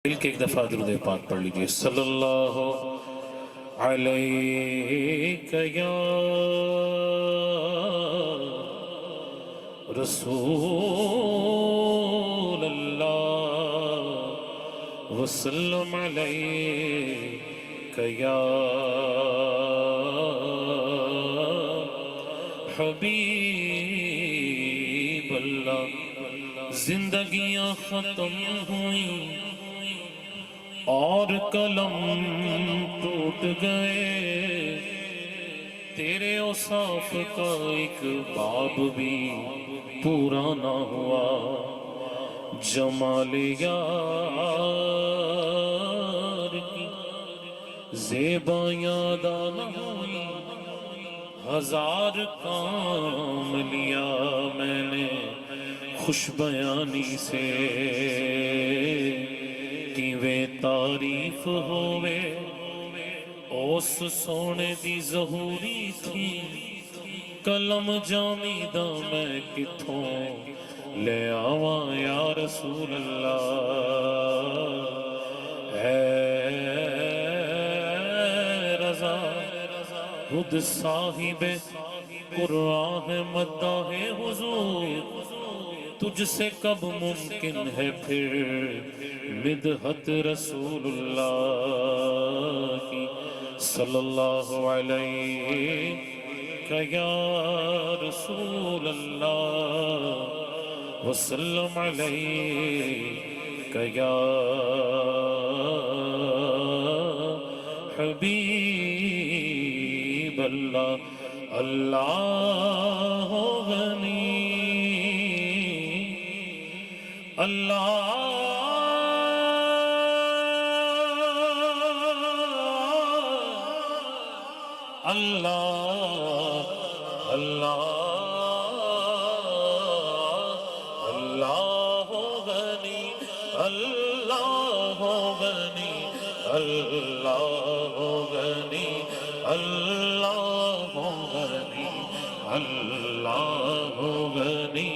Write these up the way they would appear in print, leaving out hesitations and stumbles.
دل کے ایک دفعہ درود پاک پڑھ لیجئے صلی اللہ علیہ یا رسول اللہ وسلم علیہ یا حبیب اللہ۔ زندگیاں ختم ہوئیں اور قلم ٹوٹ گئے، تیرے اوصاف کا ایک باب بھی پورا نہ ہوا۔ جمال یار کی زیبائیاں ادا نہ ہوئی، ہزار کام لیا میں نے خوش بیانی سے، کیویں تعریف ہوئے اس سونے دی ظہوری تھی، قلم جامیدہ میں کتھوں لے آواں یا رسول اللہ۔ اے رضا خود صاحب قرآن مداح حضور، تجھ سے کب ممکن ہے پھر مدحت رسول اللہ کی صلی اللہ علیہ یا رسول اللہ وسلم علیہ یا حبیب اللہ۔ اللہ غنی اللہ اللہ اللہ اللہ غنی اللہ غنی اللہ غنی اللہ غنی اللہ غنی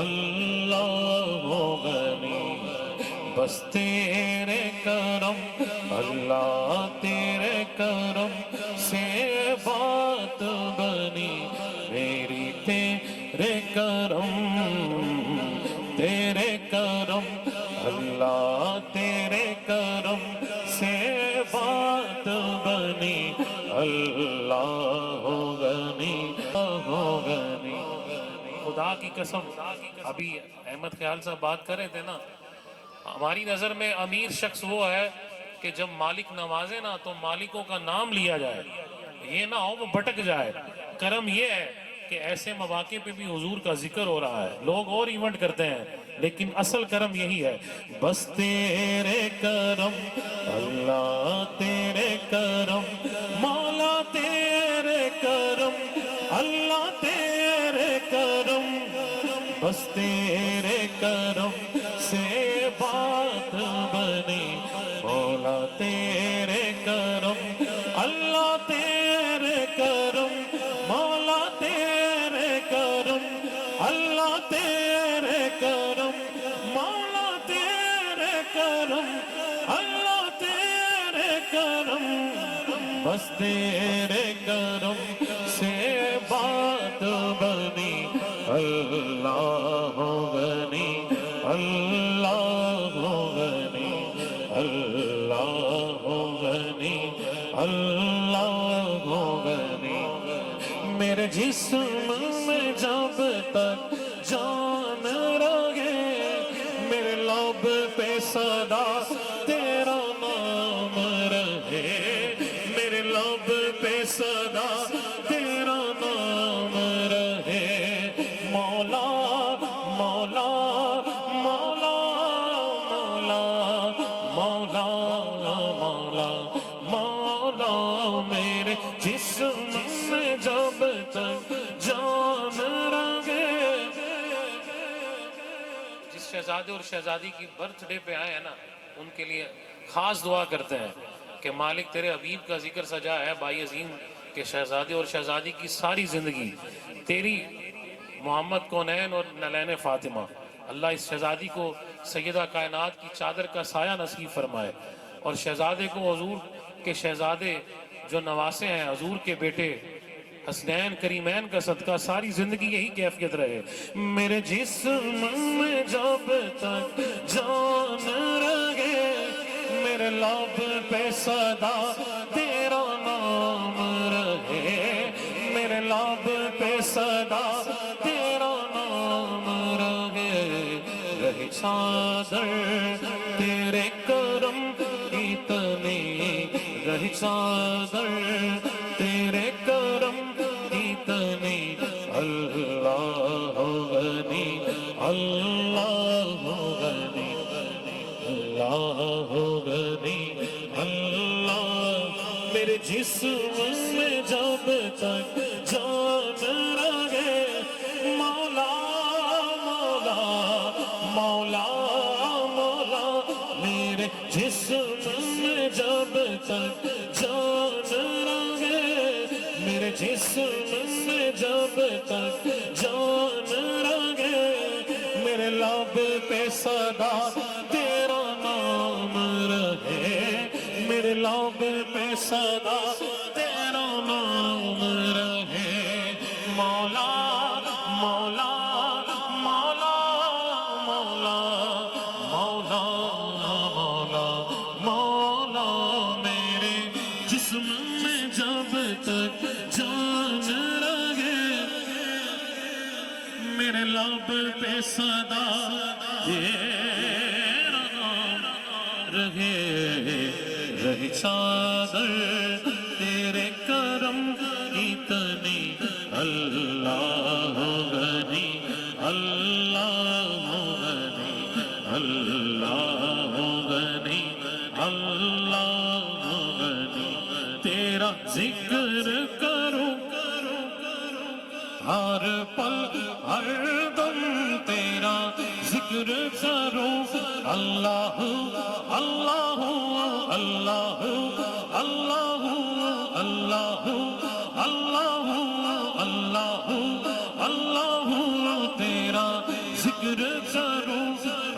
اللہ غنی۔ بس تیرے کرم اللہ تیرے کرم سے بات بنی میری، تیرے کرم اللہ تیرے کرم سے بات بنی، اللہ غنی اللہ غنی۔ خدا کی قسم ابھی احمد خیال صاحب بات کر رہے تھے نا، ہماری نظر میں امیر شخص وہ ہے کہ جب مالک نوازے نا تو مالکوں کا نام لیا جائے، یہ نہ ہو وہ بھٹک جائے۔ کرم یہ ہے کہ ایسے مواقع پہ بھی حضور کا ذکر ہو رہا ہے، لوگ اور ایونٹ کرتے ہیں لیکن اصل کرم یہی ہے۔ بس تیرے کرم اللہ تیرے کرم مولا تیرے کرم اللہ تیرے کرم، بس تیرے کرم سے بات بنی مولا تیرے کرم اللہ تیرے کرم مولا تیرے کرم اللہ تیرے کرم مولا تیرے کرم اللہ تیرے کرم، بس تیرے کرم سے بات بنی، اللہ غنی اللہ غنی اللہ غنی اللہ غنی۔ میرے جسم میں جب تک جان رہے، میرے لب پہ صدا تیرا نام رہے، میرے لب پہ صدا تیرا نام رہے، مولا مولا مولا مولا مولا مولا مولا۔ میرے جسم میں جب تک جان رہے، جس شہزادے اور شہزادی کی برتھ ڈے پہ آئے ہیں نا ان کے لیے خاص دعا کرتے ہیں کہ مالک تیرے حبیب کا ذکر سجا ہے بائی عظیم کہ شہزادے اور شہزادی کی ساری زندگی تیری محمد کونین اور نلین فاطمہ، اللہ اس شہزادی کو سیدہ کائنات کی چادر کا سایہ نصیب فرمائے، اور شہزادے کو حضور کے شہزادے جو نواسے ہیں، حضور کے بیٹے حسنین کریمین کا صدقہ ساری زندگی یہی کیفیت رہے۔ میرے جسم میں جب تک جان رہے، میرے لب پہ صدا تیرا نام رہے، میرے لب پہ صدا تیرا نام رہے، رہے چادر تیرے کرم کی تنی، رہے چادر تیرے کرم کی تنی، اللہ غنی اللہ غنی اللہ غنی اللہ، میرے جسم میں جب تک جان رہے، مولا مولا مولا مولا، میرے جسم میں جب تک جان رہے، میرے جسم میں جب تک جان رہے، میرے لب پہ صدا تیرا نام رہے، میرے لب پہ صدا تیرا نام رہے، مولا مولا مولا مولا مولا مولا مولا، میرے جسم میں جب تک جان رہے، میرے لب پہ صدا تیرا نام رہے، رہے چادر تیرے کرم کی تنی، اللہ غنی اللہ غنی اللہ غنی اللہ غنی، تیرا ذکر کروں ہر پل ہر دم، تیرا ذکر کروں، اللہ اللہ اللہ اللہ اللہ اللہ اللہ اللہ، تیرا ذکر کروں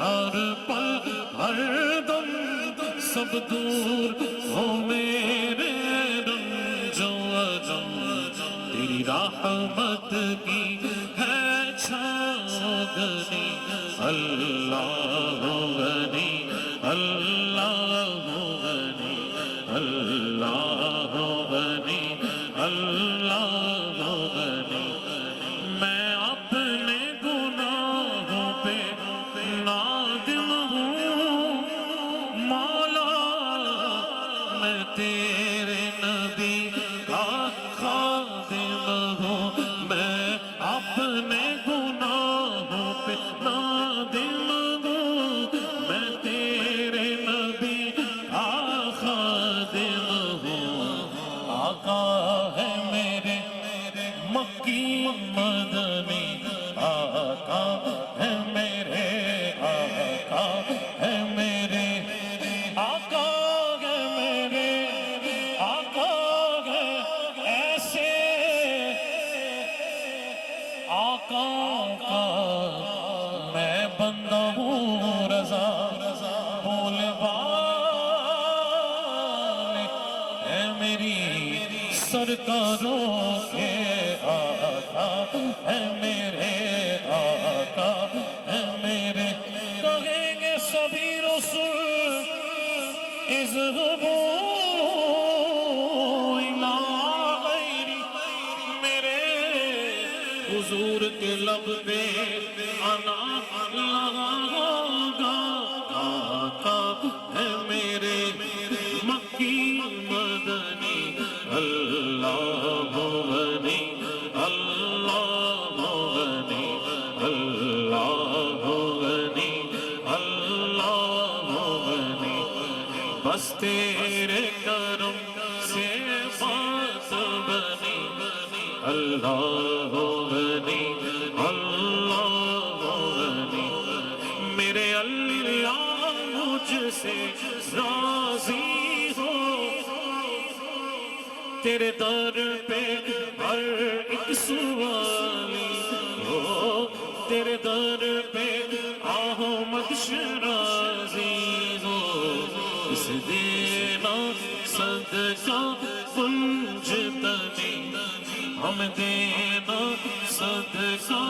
ہر پل ہر دم، سب دور ہو میرے رنج و غم، تیری رحمت کی ہے چھاؤنی، اللہ غنی اللہ غنی اللہ غنی اللہ غنی، میں اپنے گناہوں پہ نادم ہوں مولا، میں تیرے نبی کا خادم ہوں، میں اپنے گناہوں پہ نادم ہوں، میں تیرے نبی کا خادم ہوں، آقا ہے میرے مکی مدنی، آقا ہے میرے آقا ہے میرے آقا ہے میرے آقا ہے، ایسے آقا کا میں بندہ ہوں، رضا بولے والے اے میری سرکاروں کے آقا ہے میرے آقا ہے میرے، کہیں گے سبھی رسول اذهبوا الی غیری، میرے حضور کے لب پہ آنا لگا ہوگا، آقا ہے میرے مکی مدنی، اللہ غنی اللہ غنی اللہ غنی اللہ غنی، بس تیرے کرم سے بات بنی، اللہ غنی اللہ غنی، میرے اللہ مجھ سے راضی ہو، تیرے در پہ ہر ایک سوالی ہو، تیرے در پہ محمد شرازی ہو اس دینا صدقہ پنجتنی ہم دینا صدقہ